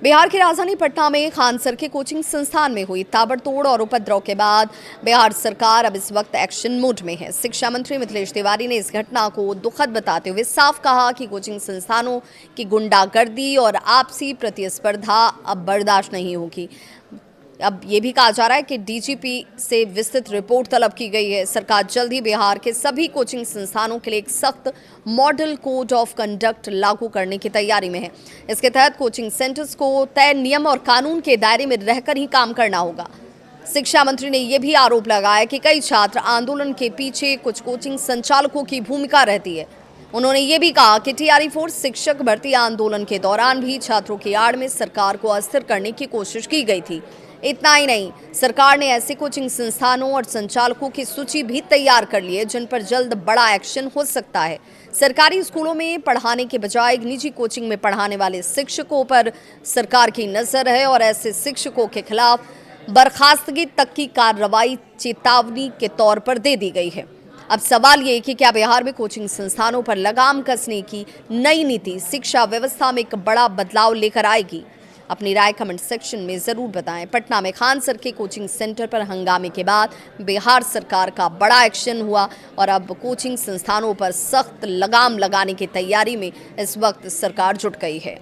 बिहार की राजधानी पटना में खानसर के कोचिंग संस्थान में हुई ताबड़तोड़ और उपद्रव के बाद बिहार सरकार अब इस वक्त एक्शन मोड में है। शिक्षा मंत्री मिथिलेश तिवारी ने इस घटना को दुखद बताते हुए साफ कहा कि कोचिंग संस्थानों की गुंडागर्दी और आपसी प्रतिस्पर्धा अब बर्दाश्त नहीं होगी। अब ये भी कहा जा रहा है कि डीजीपी से विस्तृत रिपोर्ट तलब की गई है। सरकार जल्द ही बिहार के सभी कोचिंग संस्थानों के लिए एक सख्त मॉडल कोड ऑफ कंडक्ट लागू करने की तैयारी में है। इसके तहत कोचिंग सेंटर्स को तय नियम और कानून के दायरे में रहकर ही काम करना होगा। शिक्षा मंत्री ने यह भी आरोप लगाया कि कई छात्र आंदोलन के पीछे कुछ कोचिंग संचालकों की भूमिका रहती है। उन्होंने ये भी कहा कि टीआरई फोर्स शिक्षक भर्ती आंदोलन के दौरान भी छात्रों की आड़ में सरकार को अस्थिर करने की कोशिश की गई थी। इतना ही नहीं, सरकार ने ऐसे कोचिंग संस्थानों और संचालकों की सूची भी तैयार कर ली है जिन पर जल्द बड़ा एक्शन हो सकता है। सरकारी स्कूलों में पढ़ाने के बजाय निजी कोचिंग में पढ़ाने वाले शिक्षकों पर सरकार की नजर है और ऐसे शिक्षकों के खिलाफ बर्खास्तगी तक की कार्रवाई चेतावनी के तौर पर दे दी गई है। अब सवाल ये कि क्या बिहार में कोचिंग संस्थानों पर लगाम कसने की नई नीति शिक्षा व्यवस्था में एक बड़ा बदलाव लेकर आएगी? अपनी राय कमेंट सेक्शन में जरूर बताएं। पटना में खानसर के कोचिंग सेंटर पर हंगामे के बाद बिहार सरकार का बड़ा एक्शन हुआ और अब कोचिंग संस्थानों पर सख्त लगाम लगाने की तैयारी में इस वक्त सरकार जुट गई है।